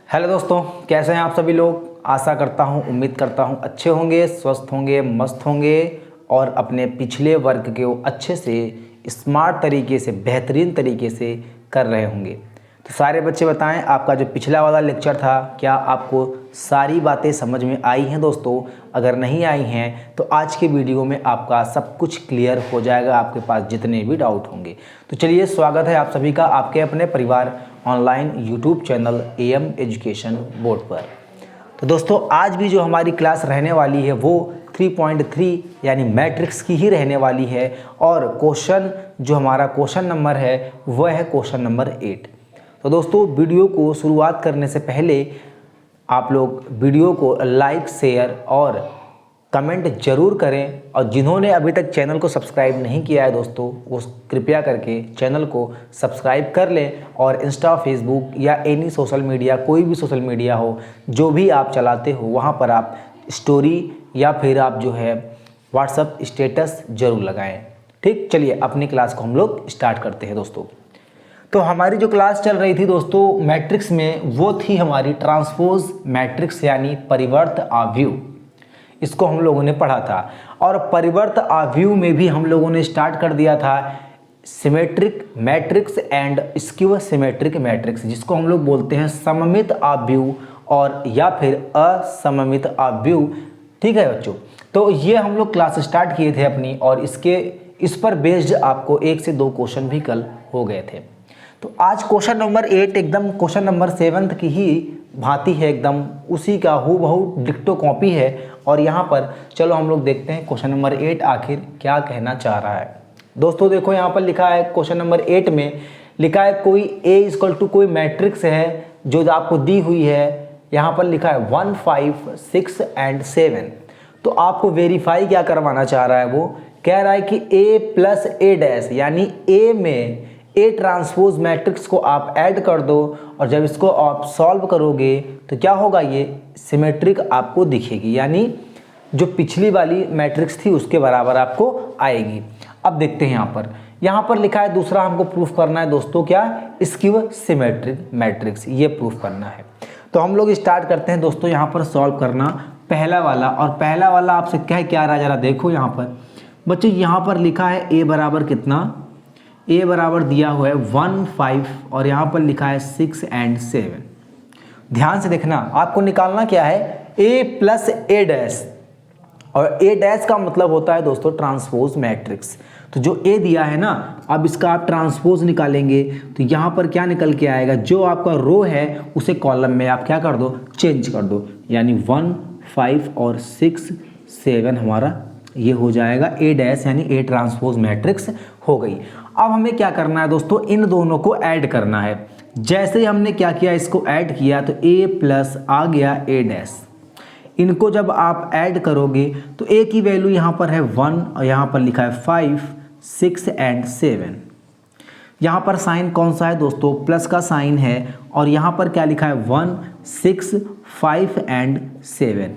Hello दोस्तों, कैसे हैं आप सभी लोग। आशा करता हूं, उम्मीद करता हूं अच्छे होंगे, स्वस्थ होंगे, मस्त होंगे और अपने पिछले वर्क के वो अच्छे से स्मार्ट तरीके से, बेहतरीन तरीके से कर रहे होंगे। तो सारे बच्चे बताएं, आपका जो पिछला वाला लेक्चर था, क्या आपको सारी बातें समझ में आई हैं दोस्तों? अगर नहीं आई हैं तो आज के वीडियो में आपका सब कुछ क्लियर हो जाएगा, आपके पास जितने भी डाउट होंगे। तो चलिए, स्वागत है आप सभी का आपके अपने परिवार online YouTube channel am education board पर। तो दोस्तों, आज भी जो हमारी क्लास रहने वाली है वो 3.3 यानी मैट्रिक्स की ही रहने वाली है और क्वेश्चन जो हमारा क्वेश्चन नंबर है वह है क्वेश्चन नंबर 8। तो दोस्तों, वीडियो को शुरुआत करने से पहले आप लोग वीडियो को लाइक, शेयर और कमेंट जरूर करें और जिन्होंने अभी तक चैनल को सब्सक्राइब नहीं किया है दोस्तों, वो कृपया करके चैनल को सब्सक्राइब कर लें और इंस्टा, फेसबुक या एनी सोशल मीडिया, कोई भी सोशल मीडिया हो जो भी आप चलाते हो, वहाँ पर आप स्टोरी या फिर आप जो है व्हाट्सअप स्टेटस जरूर लगाएं। ठीक, चलिए अपनी क्लास को हम लोग स्टार्ट करते हैं दोस्तों। तो हमारी जो क्लास चल रही थी दोस्तों मैट्रिक्स में, वो थी हमारी ट्रांसपोज मैट्रिक्स यानी परिवर्त आव्यूह। इसको हम लोगों ने पढ़ा था और परिवर्त आव्यूह में भी हम लोगों ने स्टार्ट कर दिया था symmetric matrix and skew symmetric matrix, जिसको हम लोग बोलते हैं सममित आव्यूह और या फिर असममित आव्यूह। ठीक है बच्चों, तो ये हम लोग क्लास स्टार्ट किए थे अपनी और इस पर बेस्ड आपको 1 से 2 क्वेश्चन भी कल हो गए थे। तो आज क्वेश्चन नंबर 8 एकदम क्वेश्चन नंबर 7 की ही भांति है, एकदम उसी का हूबहू डिक्टो कॉपी है। और यहाँ पर चलो हम लोग देखते हैं क्वेश्चन नंबर 8 आखिर क्या कहना चाह रहा है। दोस्तों देखो, यहाँ पर लिखा है क्वेश्चन नंबर 8 में लिखा है कोई A = कोई मैट्रिक्स है जो आपको दी हुई है। यहाँ पर लिखा है 1, 5, 6 एंड 7। तो आपको वेरीफाई क्या करवाना चाह रहा है, वो कह रहा है कि A + A' यानी A में A ट्रांसपोज मैट्रिक्स को आप ऐड कर दो और जब इसको आप सॉल्व करोगे तो क्या होगा, ये सिमेट्रिक आपको दिखेगी, यानी जो पिछली वाली मैट्रिक्स थी उसके बराबर आपको आएगी। अब देखते हैं यहाँ पर लिखा है दूसरा हमको प्रूफ करना है दोस्तों, क्या, स्क्यू सिमेट्रिक मैट्रिक्स, ये प्रूफ करना है। तो हम लोग स्टार्ट करते हैं दोस्तों यहाँ पर सॉल्व करना पहला वाला। और पहला वाला आपसे कह क्या रहा है जरा देखो यहाँ पर बच्चे। यहाँ पर लिखा है A बराबर कितना, A बराबर दिया हुआ है 1, 5 और यहाँ पर लिखा है 6 एंड 7। ध्यान से देखना, आपको निकालना क्या है, A + A' और A' का मतलब होता है दोस्तों ट्रांसपोज मैट्रिक्स। तो जो A दिया है ना, अब इसका आप ट्रांसपोज निकालेंगे तो यहाँ पर क्या निकल के आएगा, जो आपका रो है उसे कॉलम में आप क्या कर दो, चेंज कर दो, यानी 1, 5 और 6, 7 हमारा ये हो जाएगा A' यानी A ट्रांसपोज मैट्रिक्स हो गई। अब हमें क्या करना है दोस्तों, इन दोनों को ऐड करना है। जैसे ही हमने क्या किया, इसको ऐड किया तो A+ आ गया A'। इनको जब आप ऐड करोगे तो A की वैल्यू यहाँ पर है 1 और यहाँ पर लिखा है 5, 6 एंड 7। यहाँ पर साइन कौन सा है दोस्तों, प्लस का साइन है और यहाँ पर क्या लिखा है 1, 6, 5 एंड 7।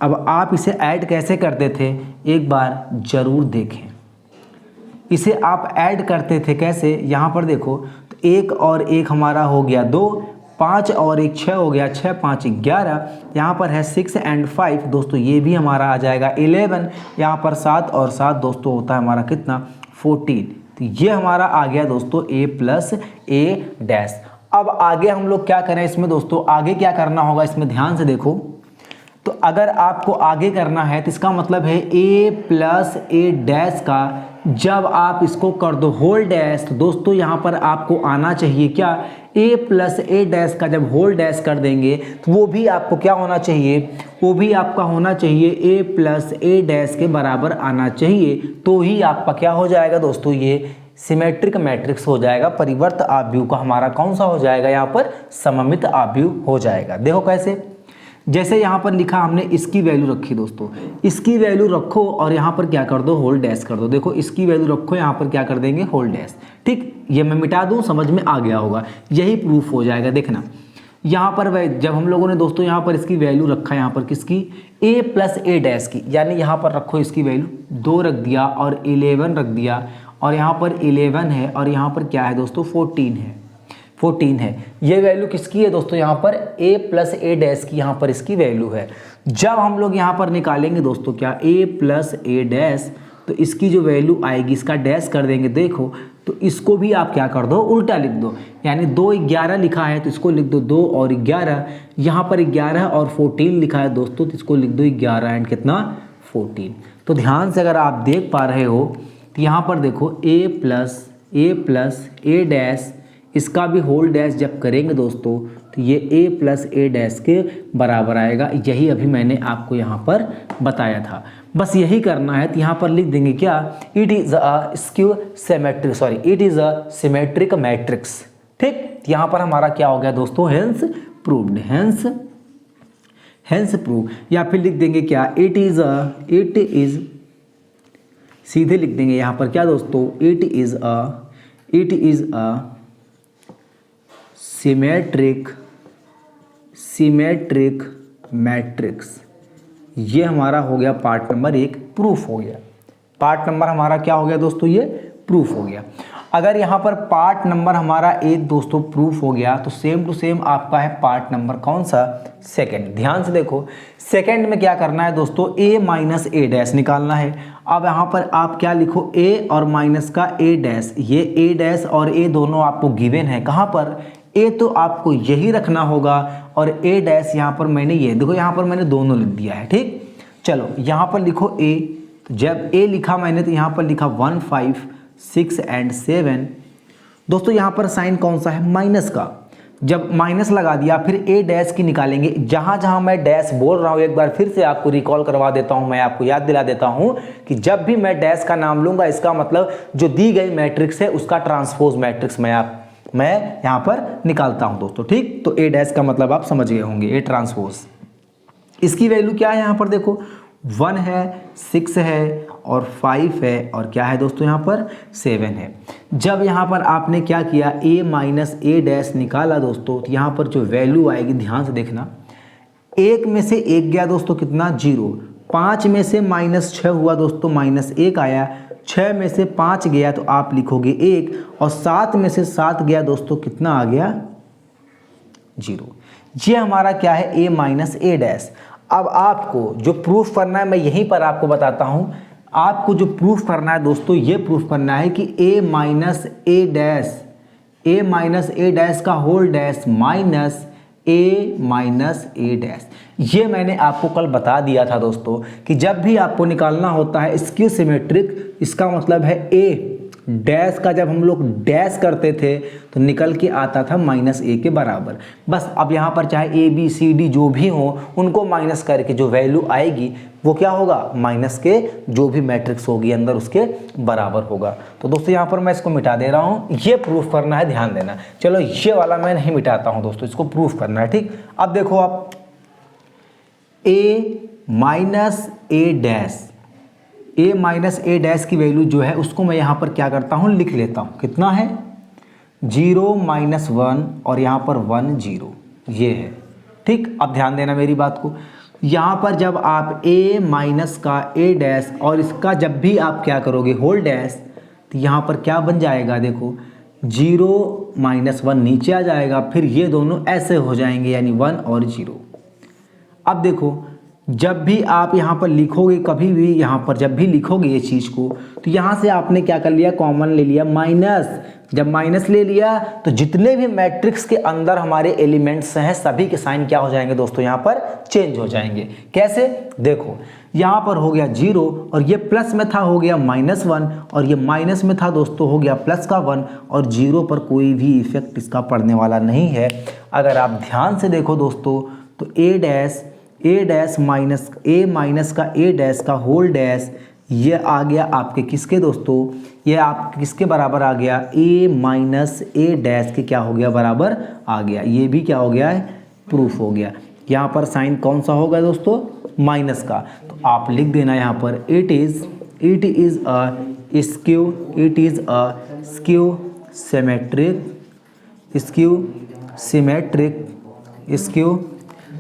अब आप इसे ऐड कैसे करते थे एक बार जरूर देखें। इसे आप ऐड करते थे कैसे, यहाँ पर देखो तो 1 और 1 हमारा हो गया 2, 5 और 1 6 हो गया, 6, 5, 11। यहाँ पर है 6 एंड 5 दोस्तों, ये भी हमारा आ जाएगा 11। यहाँ पर 7 और 7 दोस्तों होता है हमारा कितना, 14। तो ये हमारा आ गया दोस्तों A + A'। अब आगे हम लोग क्या करें इसमें दोस्तों, आगे क्या करना होगा इसमें ध्यान से देखो। तो अगर आपको आगे करना है तो इसका मतलब है A + A' का जब आप इसको कर दो होल डैश, तो दोस्तों यहाँ पर आपको आना चाहिए क्या, A + A' का जब होल डैश कर देंगे तो वो भी आपको क्या होना चाहिए, वो भी आपका होना चाहिए A + A' के बराबर आना चाहिए। तो ही आपका क्या हो जाएगा दोस्तों, ये सिमेट्रिक मैट्रिक्स हो जाएगा। परिवर्त आव्यूह का हमारा कौन सा हो जाएगा, यहाँ पर सममित आव्यूह हो जाएगा। देखो कैसे, जैसे यहाँ पर लिखा हमने इसकी वैल्यू रखी दोस्तों, इसकी वैल्यू रखो और यहाँ पर क्या कर दो, होल डैश कर दो। देखो इसकी वैल्यू रखो, यहाँ पर क्या कर देंगे, होल डैश। ठीक, ये मैं मिटा दूँ, समझ में आ गया होगा, यही प्रूफ हो जाएगा। देखना यहाँ पर जब हम लोगों ने दोस्तों यहाँ पर इसकी वैल्यू रखा, यहाँ पर किसकी, A + A' की, यानी यहाँ पर रखो इसकी वैल्यू 2 रख दिया और 11 रख दिया और यहाँ पर 11 है और यहाँ पर क्या है दोस्तों 14 है। 14 है। ये वैल्यू किसकी है दोस्तों, यहाँ पर a प्लस ए डैश की यहाँ पर इसकी वैल्यू है। जब हम लोग यहाँ पर निकालेंगे दोस्तों क्या a प्लस ए डैश, तो इसकी जो वैल्यू आएगी इसका डैश कर देंगे, देखो तो इसको भी आप क्या कर दो, उल्टा लिख दो। यानी 2 11 लिखा है तो इसको लिख दो 2 और 11, यहाँ पर 11 और 14 लिखा है दोस्तों तो इसको लिख दो 11 एंड कितना 14। तो ध्यान से अगर आप देख पा रहे हो तो यहाँ पर देखो a प्लस ए डैश, इसका भी होल डैश जब करेंगे दोस्तों तो ये a प्लस ए डैश के बराबर आएगा। यही अभी मैंने आपको यहाँ पर बताया था, बस यही करना है। तो यहाँ पर लिख देंगे क्या, it is a skew symmetric, sorry it is a symmetric matrix. ठीक, यहाँ पर हमारा क्या हो गया दोस्तों, हेंस प्रूव्ड, हेंस प्रूव। या फिर लिख देंगे क्या, इट इज़ सीधे लिख देंगे यहाँ पर क्या दोस्तों, it is a symmetric matrix. ये हमारा हो गया पार्ट नंबर 1, प्रूफ हो गया। पार्ट नंबर हमारा क्या हो गया दोस्तों, ये प्रूफ हो गया। अगर यहाँ पर पार्ट नंबर हमारा 1 दोस्तों प्रूफ हो गया तो सेम टू सेम आपका है पार्ट नंबर कौन सा, सेकंड। ध्यान से देखो, सेकंड में क्या करना है दोस्तों, a माइनस ए डैश निकालना है। अब यहाँ पर आप क्या लिखो, a और माइनस का a डैश, ये a डैश और a दोनों आपको गिवन है। कहाँ पर, a तो आपको यही रखना होगा और a डैश यहाँ पर मैंने ये देखो, यहाँ पर मैंने दोनों लिख दिया है। ठीक, चलो यहाँ पर लिखो a, जब a लिखा मैंने तो यहाँ पर लिखा 1 5 6 एंड 7। दोस्तों यहाँ पर साइन कौन सा है, माइनस का। जब माइनस लगा दिया फिर a डैश की निकालेंगे। जहाँ जहाँ मैं डैश बोल रहा हूँ एक बार फिर से आपको रिकॉल करवा देता हूँ, मैं आपको याद दिला देता हूँ कि जब भी मैं डैश का नाम लूँगा इसका मतलब जो दी गई मैट्रिक्स है उसका ट्रांसपोज मैट्रिक्स मैं यहाँ पर निकालता हूँ दोस्तों। ठीक, तो a डैश का मतलब आप समझ गए होंगे, a ट्रांसपोज। इसकी वैल्यू क्या है, यहाँ पर देखो 1 है, 6 है और 5 है और क्या है दोस्तों यहाँ पर 7 है। जब यहाँ पर आपने क्या किया, a माइनस ए डैश निकाला दोस्तों, तो यहाँ पर जो वैल्यू आएगी ध्यान से देखना, 1 में से 1 गया दोस्तों कितना, 0। 5 में से -6 हुआ दोस्तों, -1 आया। 6 में से 5 गया तो आप लिखोगे 1 और 7 में से 7 गया दोस्तों, कितना आ गया, 0। ये हमारा क्या है, a माइनस ए डैश। अब आपको जो प्रूफ करना है मैं यहीं पर आपको बताता हूँ। आपको जो प्रूफ करना है दोस्तों, ये प्रूफ करना है कि a माइनस ए डैश का whole dash minus a minus A dash. ये मैंने आपको कल बता दिया था दोस्तों कि जब भी आपको निकालना होता है स्क्यू सिमेट्रिक, इसका मतलब है a डैश का जब हम लोग डैश करते थे तो निकल के आता था -a के बराबर। बस अब यहाँ पर चाहे a b c d जो भी हो उनको माइनस करके जो वैल्यू आएगी वो क्या होगा, माइनस के जो भी मैट्रिक्स होगी अंदर उसके बराबर होगा। तो दोस्तों यहाँ पर मैं इसको मिटा दे रहा हूँ, ये प्रूफ करना है, ध्यान देना। चलो ये वाला मैं नहीं मिटाता हूँ दोस्तों, इसको प्रूफ करना है। ठीक, अब देखो आप a माइनस ए डैश की वैल्यू जो है उसको मैं यहाँ पर क्या करता हूँ, लिख लेता हूँ। कितना है, 0 -1 और यहाँ पर 1 0, ये है। ठीक, अब ध्यान देना मेरी बात को। यहाँ पर जब आप a माइनस का ए डैश और इसका जब भी आप क्या करोगे, होल डैश, तो यहाँ पर क्या बन जाएगा, देखो 0 -1 नीचे आ जाएगा, फिर ये दोनों ऐसे हो जाएंगे यानी 1 और 0। अब देखो जब भी आप यहाँ पर लिखोगे, कभी भी यहाँ पर जब भी लिखोगे ये चीज़ को, तो यहाँ से आपने क्या कर लिया, कॉमन ले लिया माइनस। जब माइनस ले लिया तो जितने भी मैट्रिक्स के अंदर हमारे एलिमेंट्स हैं सभी के साइन क्या हो जाएंगे दोस्तों, यहाँ पर चेंज हो जाएंगे। कैसे, देखो यहाँ पर हो गया 0 और ये प्लस में था हो गया -1 और ये माइनस में था दोस्तों हो गया प्लस का 1 और 0 पर कोई भी इफेक्ट इसका पड़ने वाला नहीं है। अगर आप ध्यान से देखो दोस्तों तो a माइनस का ए डैश का होल डैश, ये आ गया आपके किसके दोस्तों, ये आप किसके बराबर आ गया, a माइनस ए डैश के क्या हो गया, बराबर आ गया। ये भी क्या हो गया है, प्रूफ हो गया। यहाँ पर साइन कौन सा होगा दोस्तों, माइनस का। तो आप लिख देना यहाँ पर it is a skew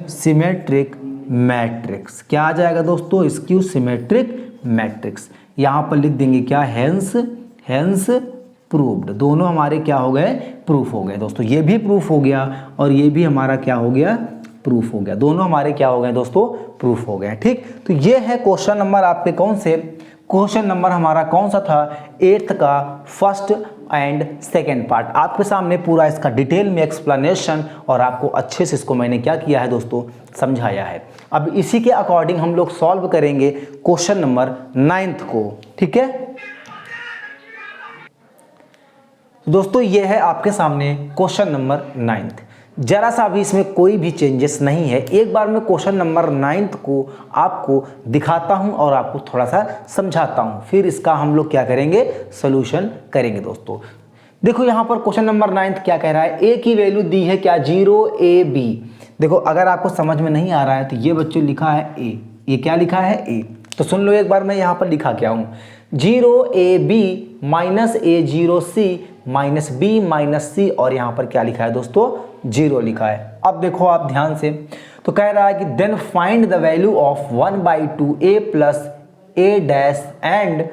symmetric matrix. क्या आ जाएगा दोस्तों, स्क्यू सिमेट्रिक मैट्रिक्स। यहाँ पर लिख देंगे क्या, हेंस प्रूव्ड। दोनों हमारे क्या हो गए, प्रूफ हो गए दोस्तों। ये भी प्रूफ हो गया और ये भी हमारा क्या हो गया, प्रूफ हो गया। दोनों हमारे क्या हो गए दोस्तों, प्रूफ हो गए। ठीक, तो ये है क्वेश्चन नंबर आपके कौन से, क्वेश्चन नंबर हमारा कौन सा था, 8th का फर्स्ट एंड सेकेंड पार्ट। आपके सामने पूरा इसका डिटेल में एक्सप्लेनेशन और आपको अच्छे से इसको मैंने क्या किया है दोस्तों, समझाया है। अब इसी के अकॉर्डिंग हम लोग सॉल्व करेंगे क्वेश्चन नंबर 9th को। ठीक है दोस्तों, ये है आपके सामने क्वेश्चन नंबर 9th। जरा सा भी इसमें कोई भी चेंजेस नहीं है। एक बार मैं क्वेश्चन नंबर 9th को आपको दिखाता हूं और आपको थोड़ा सा समझाता हूं, फिर इसका हम लोग क्या करेंगे, सोल्यूशन करेंगे दोस्तों। देखो यहाँ पर क्वेश्चन नंबर 9th क्या कह रहा है, ए की वैल्यू दी है क्या, 0ab। देखो अगर आपको समझ में नहीं आ रहा है तो ये बच्चों लिखा है ए, ये क्या लिखा है ए, तो सुन लो एक बार मैं यहाँ पर लिखा क्या हूँ, 0ab minus a0c minus b minus c, और यहाँ पर क्या लिखा है दोस्तों, 0 लिखा है। अब देखो आप ध्यान से, तो कह रहा है कि then find the value of 1/2 a plus a dash, and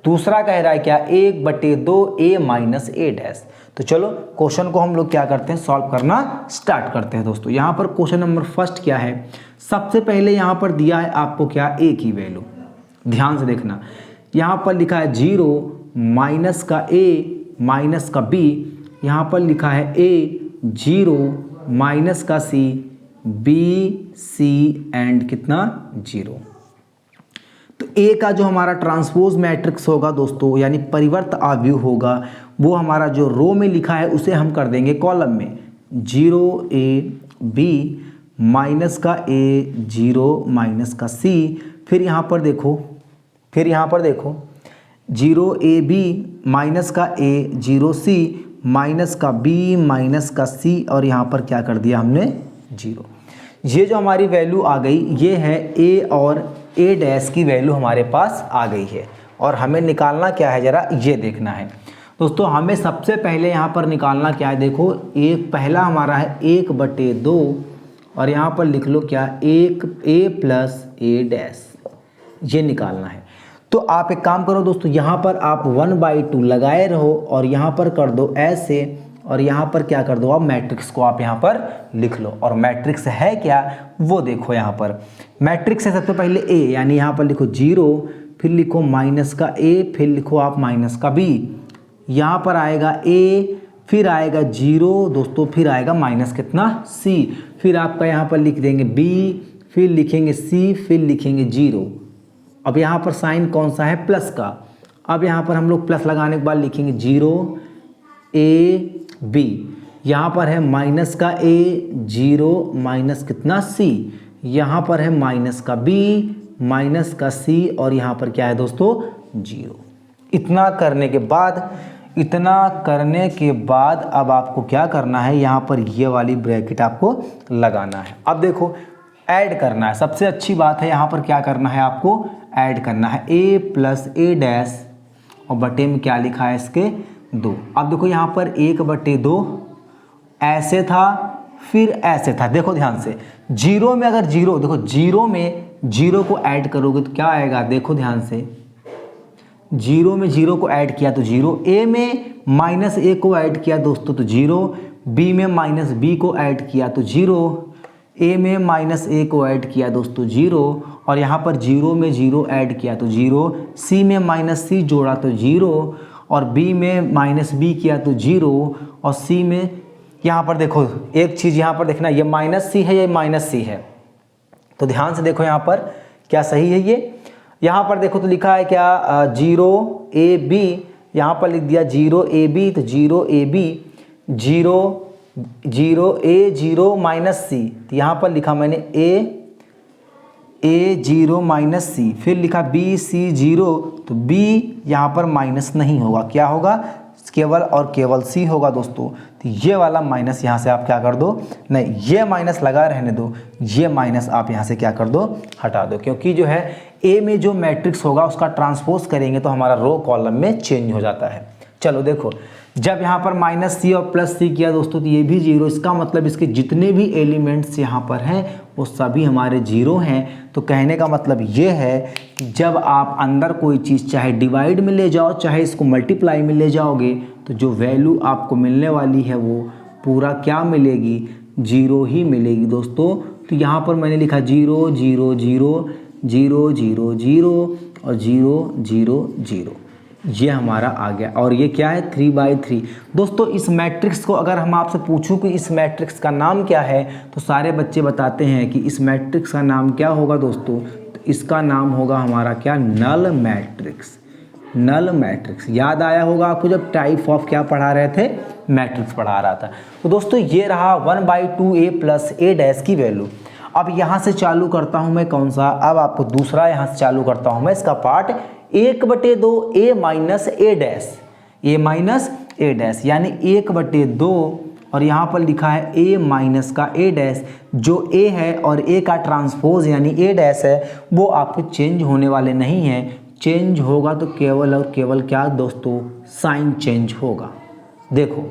दूसरा कह रहा है क्या, 1/2 a माइनस a डैश। तो चलो क्वेश्चन को हम लोग क्या करते हैं, सॉल्व करना स्टार्ट करते हैं दोस्तों। यहाँ पर क्वेश्चन नंबर फर्स्ट क्या है, सबसे पहले यहाँ पर दिया है आपको क्या, a की वैल्यू, ध्यान से देखना। यहाँ पर लिखा है 0 माइनस का a माइनस का b, यहाँ पर लिखा है a 0 माइनस का c b c एंड कितना 0। तो a का जो हमारा ट्रांसपोज मैट्रिक्स होगा दोस्तों, यानी परिवर्त आव्यूह होगा, वो हमारा जो रो में लिखा है उसे हम कर देंगे कॉलम में, 0ab माइनस का a 0 माइनस का c। फिर यहाँ पर देखो 0ab माइनस का a 0c माइनस का b माइनस का c, और यहाँ पर क्या कर दिया हमने 0। ये जो हमारी वैल्यू आ गई, ये है a और a डैश की वैल्यू हमारे पास आ गई है। और हमें निकालना क्या है, ज़रा ये देखना है दोस्तों। हमें सबसे पहले यहाँ पर निकालना क्या है, देखो एक पहला हमारा है 1/2, और यहाँ पर लिख लो क्या, 1a प्लस a डैश, ये निकालना है। तो आप एक काम करो दोस्तों, यहाँ पर आप 1/2 लगाए रहो और यहाँ पर कर दो ऐसे, और यहाँ पर क्या कर दो, आप मैट्रिक्स को आप यहाँ पर लिख लो। और मैट्रिक्स है क्या वो देखो, यहाँ पर मैट्रिक्स है सबसे पहले a, यानी यहाँ पर लिखो 0, फिर लिखो माइनस का a, फिर लिखो आप माइनस का b, यहाँ पर आएगा a, फिर आएगा 0 दोस्तों, फिर आएगा माइनस कितना c, फिर आपका यहाँ पर लिख देंगे b, फिर लिखेंगे c, फिर लिखेंगे 0। अब यहाँ पर साइन कौन सा है, प्लस का। अब यहाँ पर हम लोग प्लस लगाने के बाद लिखेंगे 0ab, यहाँ पर है माइनस का a 0 माइनस कितना c, यहाँ पर है माइनस का b माइनस का c, और यहाँ पर क्या है दोस्तों 0। इतना करने के बाद अब आपको क्या करना है, यहाँ पर ये वाली ब्रैकेट आपको लगाना है। अब देखो ऐड करना है, सबसे अच्छी बात है, यहाँ पर क्या करना है, आपको ऐड करना है a प्लस a डैश, और बटे में क्या लिखा है इसके 2। अब देखो यहाँ पर 1/2 ऐसे था, फिर ऐसे था। देखो ध्यान से, 0 में अगर 0, देखो 0 में 0 को ऐड करोगे तो क्या आएगा, देखो ध्यान से, 0 में 0 को ऐड किया तो 0, a में माइनस a को ऐड किया दोस्तों तो 0, b में माइनस b को ऐड किया तो 0, a में माइनस a को ऐड किया दोस्तों 0, और यहाँ पर 0 में 0 ऐड किया तो 0, c में माइनस c जोड़ा तो 0, और b में माइनस b किया तो 0, और c में यहाँ पर देखो एक चीज़ यहाँ पर देखना, ये माइनस c है, ये माइनस c है, तो ध्यान से देखो यहाँ पर क्या सही है ये। यहाँ पर देखो तो लिखा है क्या 0ab, यहाँ पर लिख दिया 0ab, तो 0ab 0 माइनस c, तो यहाँ पर लिखा मैंने a 0 माइनस c, फिर लिखा b c 0, तो b यहाँ पर माइनस नहीं होगा, क्या होगा, केवल और केवल c होगा दोस्तों। तो ये वाला माइनस यहाँ से आप क्या कर दो, नहीं ये माइनस लगा रहने दो, ये माइनस आप यहाँ से क्या कर दो, हटा दो, क्योंकि जो है a में जो मैट्रिक्स होगा उसका ट्रांसपोज करेंगे तो हमारा रो कॉलम में चेंज हो जाता है। चलो देखो जब यहाँ पर माइनस सी और प्लस सी किया दोस्तों तो ये भी जीरो, इसका मतलब इसके जितने भी एलिमेंट्स यहाँ पर हैं वो सभी हमारे जीरो हैं। तो कहने का मतलब ये है कि जब आप अंदर कोई चीज़ चाहे डिवाइड में ले जाओ चाहे इसको मल्टीप्लाई में ले जाओगे तो जो वैल्यू आपको मिलने वाली है वो पूरा क्या मिलेगी, जीरो ही मिलेगी दोस्तों। तो यहाँ पर मैंने लिखा 0 0 0 0 0 0 और 0 0 0, ये हमारा आ गया। और ये क्या है 3/3। दोस्तों इस मैट्रिक्स को अगर हम आपसे पूछूं कि इस मैट्रिक्स का नाम क्या है तो सारे बच्चे बताते हैं कि इस मैट्रिक्स का नाम क्या होगा दोस्तों, तो इसका नाम होगा हमारा क्या, नल मैट्रिक्स। नल मैट्रिक्स याद आया होगा आपको जब टाइप ऑफ क्या पढ़ा रहे थे, मैट्रिक्स पढ़ा रहा था। तो दोस्तों ये रहा 1/2a प्लस a डैश की वैल्यू। अब यहाँ से चालू करता हूँ मैं कौन सा, अब आपको दूसरा यहाँ से चालू करता हूँ मैं इसका part 1/2 a minus a dash, a minus a dash यानी 1/2 और यहाँ पर लिखा है a माइनस का a डैश। जो a है और a का ट्रांसपोज यानी a डैश है वो आपको चेंज होने वाले नहीं हैं। चेंज होगा तो केवल और केवल क्या दोस्तों, साइन चेंज होगा। देखो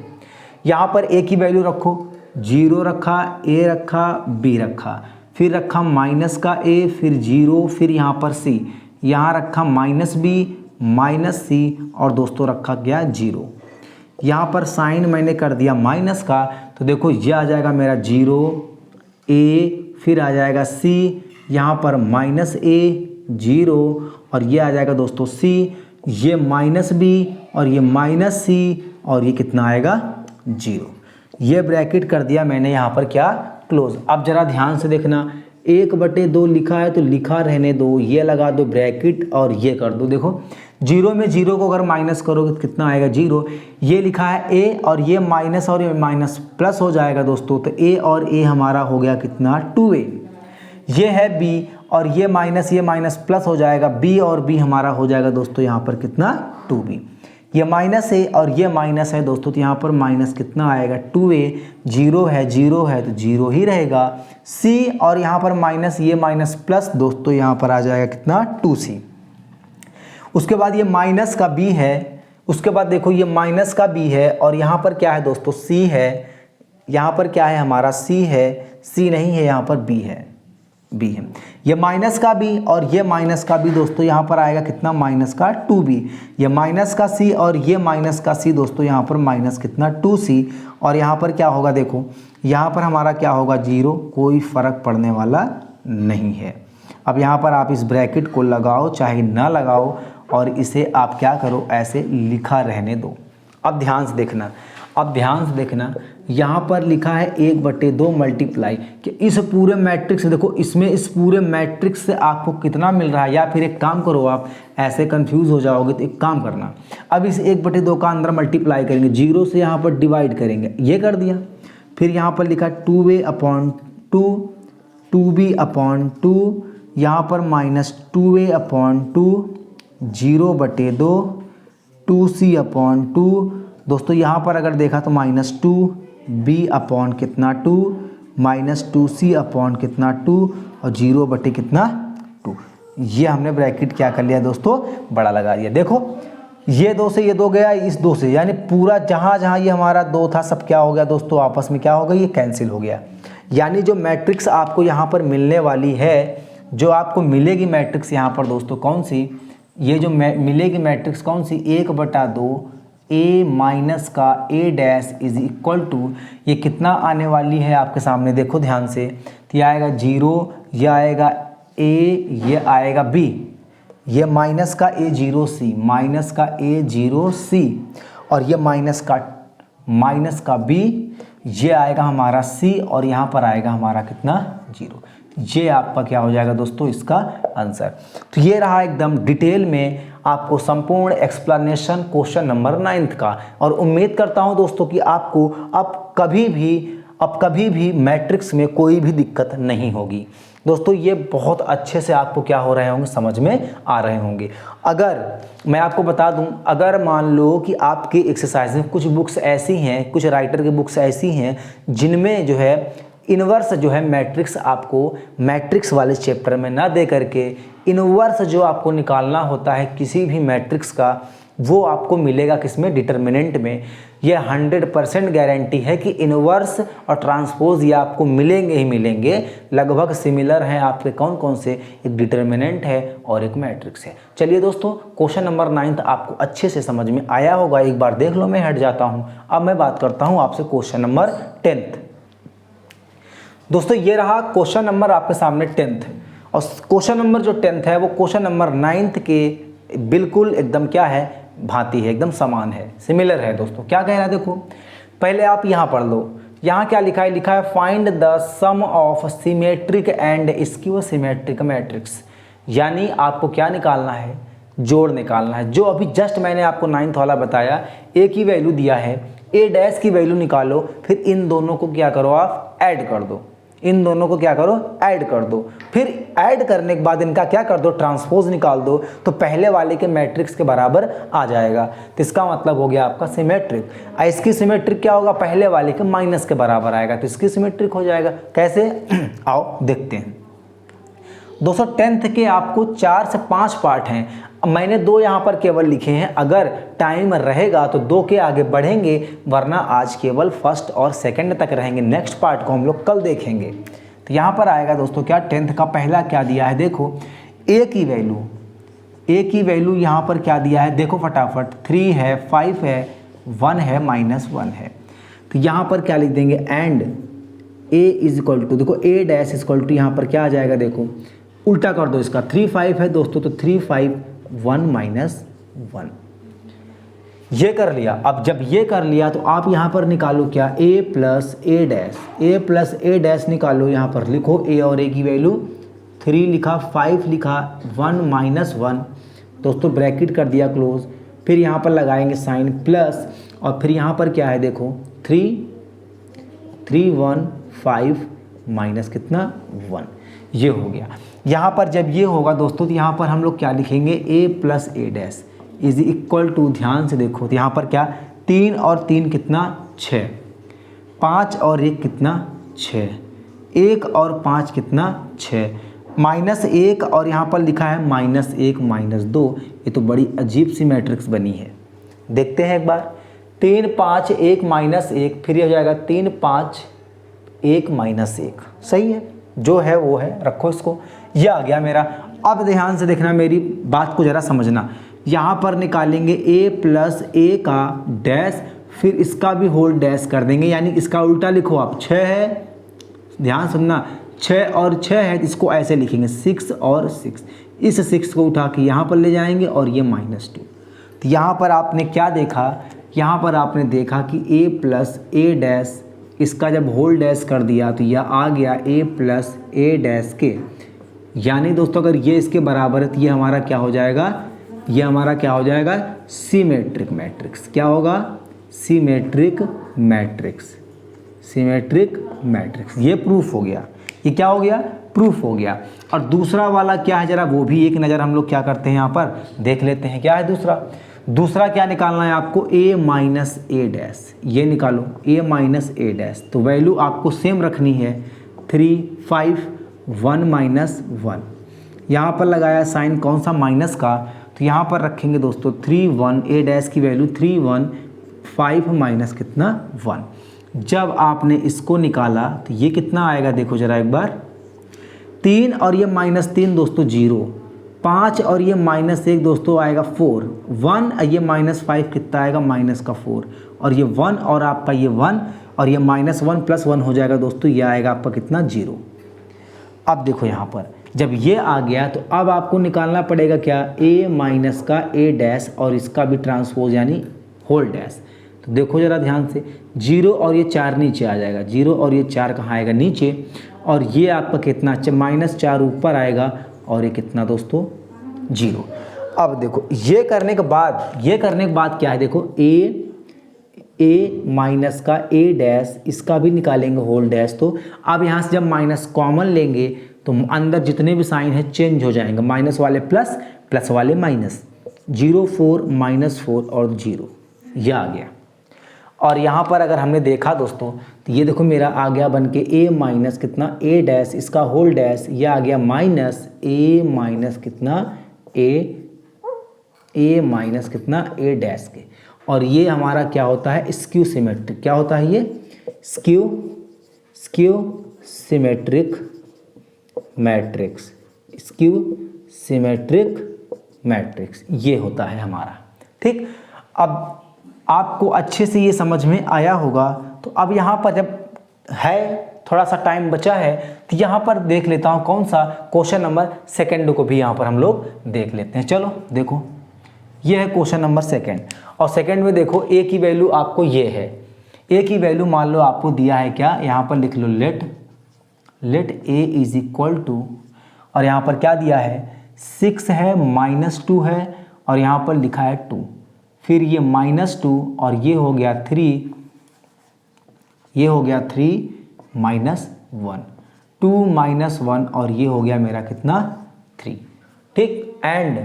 यहाँ पर a की वैल्यू रखो, 0 रखा, a रखा, b रखा, फिर रखा माइनस का a, फिर 0, फिर यहाँ पर c, यहाँ रखा माइनस b माइनस c और दोस्तों रखा गया 0। यहाँ पर साइन मैंने कर दिया माइनस का, तो देखो ये आ जाएगा मेरा 0 a, फिर आ जाएगा c, यहाँ पर माइनस a 0 और ये आ जाएगा दोस्तों c, ये माइनस b और ये माइनस c और ये कितना आएगा 0। ये ब्रैकेट कर दिया मैंने यहाँ पर क्या, क्लोज। अब जरा ध्यान से देखना, 1/2 लिखा है तो लिखा रहने दो, ये लगा दो ब्रैकेट और ये कर दो। देखो 0 में 0 को अगर माइनस करोगे तो कितना आएगा 0। ये लिखा है a और ये माइनस और ये माइनस प्लस हो जाएगा दोस्तों, तो a और a हमारा हो गया कितना 2a। ये है b और ये माइनस प्लस हो जाएगा, b और b हमारा हो जाएगा दोस्तों यहाँ पर कितना 2b। ये माइनस है और ये माइनस है दोस्तों, तो यहाँ पर माइनस कितना आएगा 2a, 0 है तो 0 ही रहेगा। c और यहाँ पर माइनस, ये माइनस प्लस दोस्तों यहाँ पर आ जाएगा कितना 2c। उसके बाद ये माइनस का b है, उसके बाद देखो ये माइनस का b है और यहाँ पर क्या है दोस्तों c है, यहाँ पर क्या है हमारा c है, c नहीं है यहाँ पर b है, b है। ये माइनस का b और ये माइनस का b दोस्तों यहाँ पर आएगा कितना माइनस का 2b। ये माइनस का c और ये माइनस का c दोस्तों यहाँ पर माइनस कितना 2c और यहाँ पर क्या होगा, देखो यहाँ पर हमारा क्या होगा 0, कोई फर्क पड़ने वाला नहीं है। अब यहाँ पर आप इस ब्रैकेट को लगाओ चाहे ना लगाओ और इसे आप क्या करो, ऐसे लिखा रहने दो। अब ध्यान से देखना, यहाँ पर लिखा है 1/2 मल्टीप्लाई कि इस पूरे मैट्रिक्स से, देखो इसमें इस पूरे मैट्रिक्स से आपको कितना मिल रहा है। या फिर एक काम करो, आप ऐसे कंफ्यूज हो जाओगे तो एक काम करना, अब इस 1/2 का अंदर मल्टीप्लाई करेंगे, 0 से यहाँ पर डिवाइड करेंगे, ये कर दिया। फिर यहाँ पर लिखा 2a/2, 2b/2, यहाँ पर माइनस 2a/2, 0/2, 2c/2 दोस्तों यहाँ पर अगर देखा तो माइनस 2b/ कितना 2, माइनस 2c/ कितना 2 और 0/2। ये हमने ब्रैकेट क्या कर लिया दोस्तों, बड़ा लगा दिया। देखो ये 2 से ये 2 गया, इस 2 से, यानी पूरा जहाँ जहाँ ये हमारा 2 था सब क्या हो गया दोस्तों, आपस में क्या हो गया, ये कैंसिल हो गया। यानी जो मैट्रिक्स आपको यहाँ पर मिलने वाली है, जो आपको मिलेगी मैट्रिक्स यहाँ पर दोस्तों कौन सी, ये जो मिलेगी मैट्रिक्स कौन सी, 1/2 a माइनस का a dash is equal to, ये कितना आने वाली है आपके सामने, देखो ध्यान से, तो ये आएगा 0, ये आएगा a, ये आएगा b, ये माइनस का a 0c, माइनस का a 0c और ये माइनस का b, ये आएगा हमारा c और यहाँ पर आएगा हमारा कितना 0। ये आपका क्या हो जाएगा दोस्तों, इसका आंसर। तो ये रहा एकदम डिटेल में आपको संपूर्ण एक्सप्लेनेशन क्वेश्चन नंबर 9 का। और उम्मीद करता हूं दोस्तों कि आपको अब कभी भी मैट्रिक्स में कोई भी दिक्कत नहीं होगी। दोस्तों ये बहुत अच्छे से आपको क्या हो रहे होंगे, समझ में आ रहे होंगे। अगर मैं आपको बता दूं, अगर मान लो कि आपके एक्सरसाइज में कुछ बुक्स ऐसी हैं, कुछ राइटर की बुक्स ऐसी हैं जिनमें जो है इनवर्स जो है मैट्रिक्स आपको मैट्रिक्स वाले चैप्टर में ना दे करके इनवर्स जो आपको निकालना होता है किसी भी मैट्रिक्स का, वो आपको मिलेगा किसमें, डिटर्मिनेंट में। ये 100% गारंटी है कि इनवर्स और ट्रांसपोज ये आपको मिलेंगे ही मिलेंगे। लगभग सिमिलर हैं आपके कौन कौन से, एक डिटर्मिनेंट है और एक मैट्रिक्स है। चलिए दोस्तों, क्वेश्चन नंबर 9 आपको अच्छे से समझ में आया होगा, एक बार देख लो, मैं हट जाता हूँ। अब मैं बात करता हूँ आपसे क्वेश्चन नंबर 10। दोस्तों ये रहा क्वेश्चन नंबर आपके सामने 10th, और क्वेश्चन नंबर जो 10th है वो क्वेश्चन नंबर 9 के बिल्कुल एकदम क्या है, भांति है, एकदम समान है, सिमिलर है। दोस्तों क्या कह रहा है, देखो पहले आप यहाँ पढ़ लो। यहाँ क्या लिखा है, लिखा है find the sum of symmetric and skew symmetric matrix. यानी आपको क्या निकालना है, जोड़ निकालना है। जो अभी जस्ट मैंने आपको 9th वाला बताया, ए की वैल्यू दिया है, ए डैश की वैल्यू निकालो, फिर इन दोनों को क्या करो, आप ऐड कर दो। इन दोनों को क्या करो, ऐड कर दो। फिर ऐड करने के बाद इनका क्या कर दो, ट्रांसपोज निकाल दो, तो पहले वाले के मैट्रिक्स के बराबर आ जाएगा। तो इसका मतलब हो गया आपका सिमेट्रिक। इसकी सिमेट्रिक क्या होगा, पहले वाले के माइनस के बराबर आएगा, तो इसकी सिमेट्रिक हो जाएगा। कैसे आओ देखते हैं। दोस्तों 10th के आपको 4 से 5 पार्ट हैं, मैंने 2 यहाँ पर केवल लिखे हैं। अगर टाइम रहेगा तो 2 के आगे बढ़ेंगे, वरना आज केवल फर्स्ट और सेकंड तक रहेंगे। नेक्स्ट पार्ट को हम लोग कल देखेंगे। तो यहाँ पर आएगा दोस्तों क्या, 10th का पहला क्या दिया है, देखो ए की वैल्यू यहाँ पर क्या दिया है, देखो फटाफट, 3 है, 5 है, 1 है, -1 है। तो यहाँ पर क्या लिख देंगे, and A is equal to, देखो A dash is equal to, यहाँ पर क्या आ जाएगा, देखो उल्टा कर दो इसका, 3 5 है दोस्तों, तो 3 5 1 -1 ये कर लिया। अब जब ये कर लिया तो आप यहाँ पर निकालो क्या, a प्लस ए डैश निकालो। यहाँ पर लिखो a और a की वैल्यू, 3 लिखा, 5 लिखा, 1 -1 दोस्तों, ब्रैकेट कर दिया क्लोज। फिर यहाँ पर लगाएंगे साइन प्लस, और फिर यहाँ पर क्या है, देखो 3 1 5 माइनस कितना, 1, ये हो गया। यहाँ पर जब ये होगा दोस्तों, तो यहाँ पर हम लोग क्या लिखेंगे, a plus A dash is equal to, ध्यान से देखो, तो यहाँ पर क्या, 3 और 3 कितना, 6, 5 और 1 कितना, 6, 1 और 5 कितना, 6, -1 और यहाँ पर लिखा है -1 -2। ये तो बड़ी अजीब सी मैट्रिक्स बनी है। देखते हैं एक बार, 3 5 1 -1, फिर ये हो जाएगा 3 5 1 -1। सही है, जो है वो है, रखो इसको, ये आ गया मेरा। अब ध्यान से देखना, मेरी बात को ज़रा समझना। यहाँ पर निकालेंगे a प्लस ए का डैश, फिर इसका भी होल डैश कर देंगे, यानी इसका उल्टा लिखो आप, 6 है, ध्यान सुनना, 6 और 6 है, इसको ऐसे लिखेंगे 6 और 6, इस 6 को उठा के यहाँ पर ले जाएंगे, और ये -2। तो यहाँ पर आपने क्या देखा, यहाँ पर आपने देखा कि a प्लस ए डैश, इसका जब होल डैश कर दिया तो यह आ गया a प्लस ए डैश के। यानी दोस्तों अगर ये इसके बराबर है तो ये हमारा क्या हो जाएगा, ये हमारा क्या हो जाएगा, सिमेट्रिक मैट्रिक्स। क्या होगा, सिमेट्रिक मैट्रिक्स। ये प्रूफ हो गया, ये क्या हो गया, प्रूफ हो गया। और दूसरा वाला क्या है, जरा वो भी एक नज़र हम लोग क्या करते हैं यहाँ पर देख लेते हैं। क्या है दूसरा क्या निकालना है आपको, a माइनस ए डैश, ये निकालो a माइनस ए डैश। तो वैल्यू आपको सेम रखनी है, 3 5 1 -1। यहाँ पर लगाया साइन कौन सा, माइनस का, तो यहाँ पर रखेंगे दोस्तों 3 1, ए डैश की वैल्यू 3 1 5 माइनस कितना, 1। जब आपने इसको निकाला तो ये कितना आएगा, देखो जरा एक बार, 3 और ये -3 दोस्तों 0, 5 और ये -1 दोस्तों आएगा 4, 1 ये -5 कितना आएगा, -4, और ये 1 और आपका ये 1 और ये -1 + 1 हो जाएगा दोस्तों, ये आएगा आपका कितना, 0। अब देखो यहाँ पर जब ये आ गया तो अब आपको निकालना पड़ेगा क्या, a माइनस का ए डैश और इसका भी ट्रांसपोज यानी होल डैश। तो देखो ज़रा ध्यान से, 0 और ये 4 नीचे आ जाएगा, 0 और ये 4 कहाँ आएगा, नीचे, और ये आपका कितना, -4 ऊपर आएगा, और ये कितना दोस्तों, 0। अब देखो ये करने के बाद क्या है, देखो a माइनस का ए डैश, इसका भी निकालेंगे होल डैश। तो अब यहाँ से जब माइनस कॉमन लेंगे तो अंदर जितने भी साइन है चेंज हो जाएंगे, माइनस वाले प्लस, प्लस वाले माइनस, 0 4 -4 और 0, ये आ गया। और यहाँ पर अगर हमने देखा दोस्तों तो ये देखो मेरा आ गया बन के a माइनस कितना, ए डैश, इसका होल डैश, ये आ गया माइनस a माइनस कितना, ए माइनस कितना ए डैश के, और ये हमारा क्या होता है स्क्यू सिमेट्रिक। क्या होता है ये skew symmetric matrix, skew symmetric matrix ये होता है हमारा। ठीक, अब आपको अच्छे से ये समझ में आया होगा। तो अब यहाँ पर जब है थोड़ा सा टाइम बचा है तो यहाँ पर देख लेता हूँ कौन सा क्वेश्चन नंबर सेकंड को भी यहाँ पर हम लोग देख लेते हैं। चलो देखो, ये है क्वेश्चन नंबर सेकंड, और सेकंड में देखो ए की वैल्यू आपको ये है। ए की वैल्यू मान लो आपको दिया है क्या, यहाँ पर लिख लो let A is equal to, और यहाँ पर क्या दिया है 6 है, -2 है, और यहाँ पर लिखा है 2, फिर ये -2 और ये हो गया 3, ये हो गया 3 -1, 2 -1 और ये हो गया मेरा कितना 3। ठीक, एंड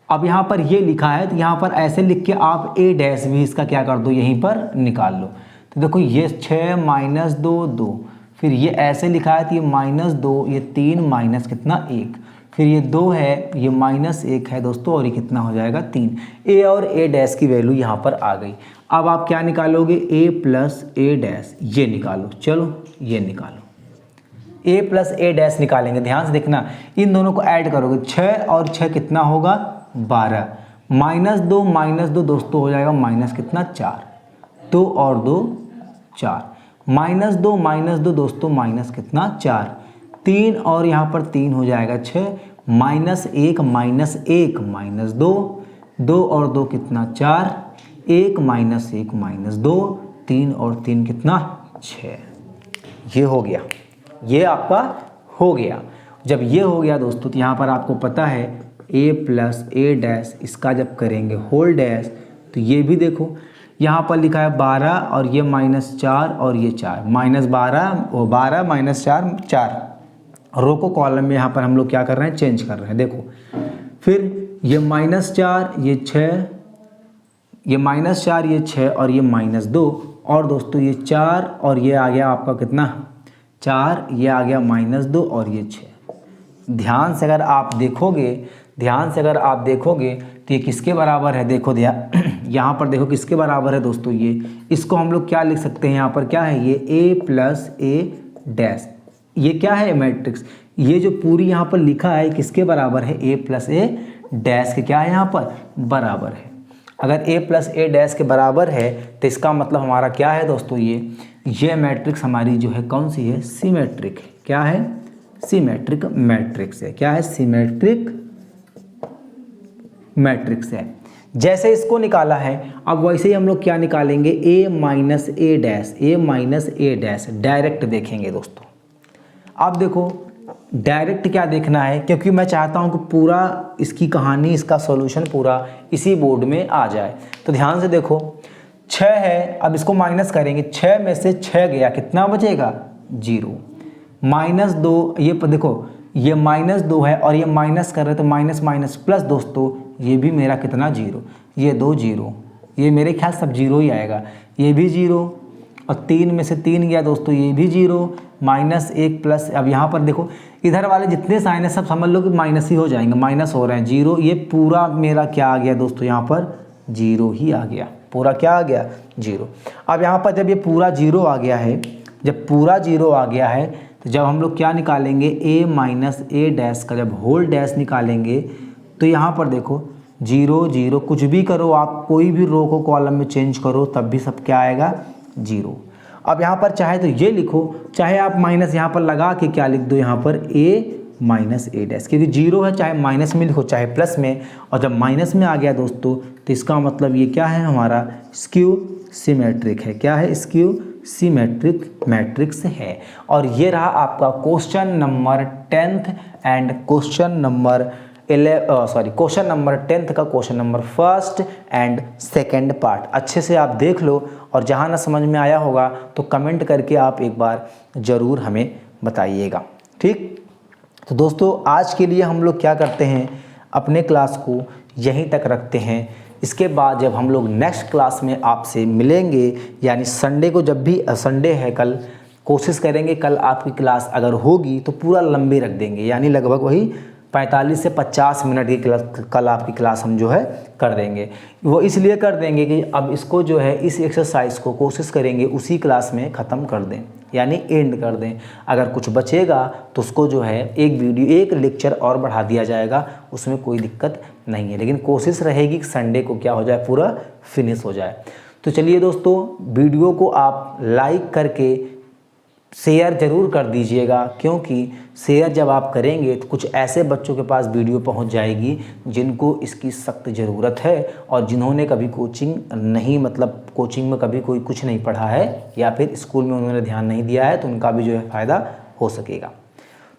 अब यहाँ पर ये लिखा है तो यहाँ पर ऐसे लिख के आप ए डैश भी इसका क्या कर दो यहीं पर निकाल लो। तो देखो ये 6 -2 2, फिर ये ऐसे लिखा है तो ये -2, ये 3 माइनस कितना 1, फिर ये 2 है, ये -1 है दोस्तों, और ये कितना हो जाएगा 3। ए और ए डैश की वैल्यू यहाँ पर आ गई। अब आप क्या निकालोगे, a प्लस ए डैश, ये निकालो। चलो ये निकालो, a प्लस ए डैश निकालेंगे। ध्यान से देखना, इन दोनों को ऐड करोगे, 6 और 6 कितना होगा 12, -2 दोस्तों हो जाएगा माइनस कितना 4, 2 और 2 4, -2 दोस्तों माइनस कितना 4, 3 और यहाँ पर 3 हो जाएगा 6, -1 -2, 2 और 2 कितना 4, 1 -1 -2, 3 और 3 कितना 6। ये हो गया, ये आपका हो गया। जब ये हो गया दोस्तों तो यहाँ पर आपको पता है a प्लस ए डैश, इसका जब करेंगे होल डैश तो ये भी देखो यहाँ पर लिखा है 12 और ये -4 और ये 4, -12 और 12 -4 4, रो को कॉलम में यहाँ पर हम लोग क्या कर रहे हैं चेंज कर रहे हैं। देखो फिर ये -4 ये 6, ये -4 ये 6 और ये -2, और दोस्तों ये 4 और ये आ गया आपका कितना 4, ये आ गया -2 और ये 6। ध्यान से अगर आप देखोगे तो ये किसके बराबर है, देखो यहाँ पर देखो किसके बराबर है दोस्तों, ये इसको हम लोग क्या लिख सकते हैं, यहाँ पर क्या है ये a प्लस ए डैश, ये क्या है मैट्रिक्स, ये जो पूरी यहाँ पर लिखा है किसके बराबर है, a प्लस ए डैश के क्या है यहाँ पर बराबर है। अगर a प्लस ए डैश के बराबर है तो इसका मतलब हमारा क्या है दोस्तों, ये मैट्रिक्स हमारी जो है कौन सी है, सिमेट्रिक है। क्या है, सिमेट्रिक मैट्रिक्स है। क्या है, सिमेट्रिक मैट्रिक्स है। जैसे इसको निकाला है अब वैसे ही हम लोग क्या निकालेंगे, a minus A dash, direct देखेंगे दोस्तों। अब देखो डायरेक्ट क्या देखना है, क्योंकि मैं चाहता हूं कि पूरा इसकी कहानी, इसका सॉल्यूशन पूरा इसी बोर्ड में आ जाए। तो ध्यान से देखो 6 है, अब इसको माइनस करेंगे, 6 में से 6 गया कितना बचेगा 0, -2, ये देखो ये -2 है और ये माइनस कर रहे तो माइनस माइनस प्लस दोस्तों ये भी मेरा कितना 0, ये 2 0, ये मेरे ख्याल सब 0 ही आएगा, ये भी 0 और 3 में से 3 गया दोस्तों ये भी 0, -1 प्लस, अब यहाँ पर देखो इधर वाले जितने साइन है सब समझ लो कि माइनस ही हो जाएंगे, माइनस हो रहे हैं 0, ये पूरा मेरा क्या आ गया दोस्तों यहाँ पर 0 ही आ गया, पूरा क्या आ गया 0। अब यहाँ पर जब ये पूरा 0 आ गया है, जब पूरा 0 आ गया है तो जब हम लोग क्या निकालेंगे, a माइनस ए डैश का जब होल डैश निकालेंगे तो यहाँ पर देखो 0 0, कुछ भी करो आप, कोई भी रो को कॉलम में चेंज करो तब भी सब क्या आएगा 0। अब यहाँ पर चाहे तो ये लिखो, चाहे आप माइनस यहाँ पर लगा के क्या लिख दो यहाँ पर a माइनस ए डैश, क्योंकि 0 है चाहे माइनस में लिखो चाहे प्लस में, और जब माइनस में आ गया दोस्तों तो इसका मतलब ये क्या है हमारा स्क्यू सिमेट्रिक है। क्या है, स्क्यू सिमेट्रिक मैट्रिक्स है। और ये रहा आपका question number 10th and question number 10th का question number 1st and 2nd part. अच्छे से आप देख लो, और जहाँ ना समझ में आया होगा तो कमेंट करके आप एक बार ज़रूर हमें बताइएगा। ठीक, तो दोस्तों आज के लिए हम लोग क्या करते हैं, अपने क्लास को यहीं तक रखते हैं। इसके बाद जब हम लोग नेक्स्ट क्लास में आपसे मिलेंगे, यानी संडे को, जब भी संडे है कल, कोशिश करेंगे कल आपकी क्लास अगर होगी तो पूरा लंबे रख देंगे, यानी लगभग वही 45 से 50 मिनट की कल आपकी क्लास हम जो है कर देंगे। वो इसलिए कर देंगे कि अब इसको जो है इस एक्सरसाइज को कोशिश करेंगे उसी क्लास में ख़त्म कर दें, यानी एंड कर दें। अगर कुछ बचेगा तो उसको जो है एक लेक्चर और बढ़ा दिया जाएगा, उसमें कोई दिक्कत नहीं है, लेकिन कोशिश रहेगी कि संडे को क्या हो जाए, पूरा फिनिश हो जाए। तो चलिए दोस्तों, वीडियो को आप लाइक करके शेयर ज़रूर कर दीजिएगा, क्योंकि शेयर जब आप करेंगे तो कुछ ऐसे बच्चों के पास वीडियो पहुंच जाएगी जिनको इसकी सख्त ज़रूरत है और जिन्होंने कभी कोचिंग में कभी कोई कुछ नहीं पढ़ा है या फिर स्कूल में उन्होंने ध्यान नहीं दिया है, तो उनका भी जो है फ़ायदा हो सकेगा।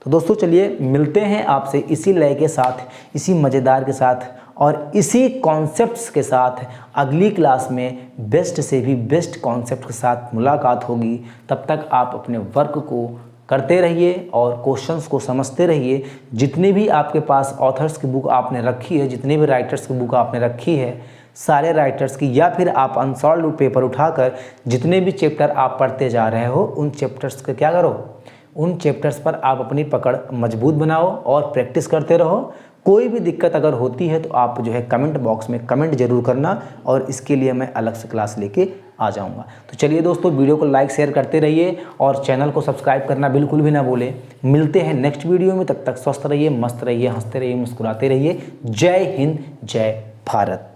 तो दोस्तों चलिए मिलते हैं आपसे इसी लय के साथ, इसी मज़ेदार के साथ और इसी कॉन्सेप्ट्स के साथ अगली क्लास में बेस्ट से भी बेस्ट कॉन्सेप्ट के साथ मुलाकात होगी। तब तक आप अपने वर्क को करते रहिए और क्वेश्चंस को समझते रहिए। जितने भी आपके पास ऑथर्स की बुक आपने रखी है, जितने भी राइटर्स की बुक आपने रखी है, सारे राइटर्स की, या फिर आप अनसॉल्व पेपर उठाकर जितने भी चैप्टर आप पढ़ते जा रहे हो उन चैप्टर्स का क्या करो, उन चैप्टर्स पर आप अपनी पकड़ मजबूत बनाओ और प्रैक्टिस करते रहो। कोई भी दिक्कत अगर होती है तो आप जो है कमेंट बॉक्स में कमेंट जरूर करना और इसके लिए मैं अलग से क्लास लेके आ जाऊंगा। तो चलिए दोस्तों, वीडियो को लाइक शेयर करते रहिए और चैनल को सब्सक्राइब करना बिल्कुल भी ना भूलें। मिलते हैं नेक्स्ट वीडियो में, तब तक स्वस्थ रहिए, मस्त रहिए, हंसते रहिए, मुस्कुराते रहिए। जय हिंद, जय भारत।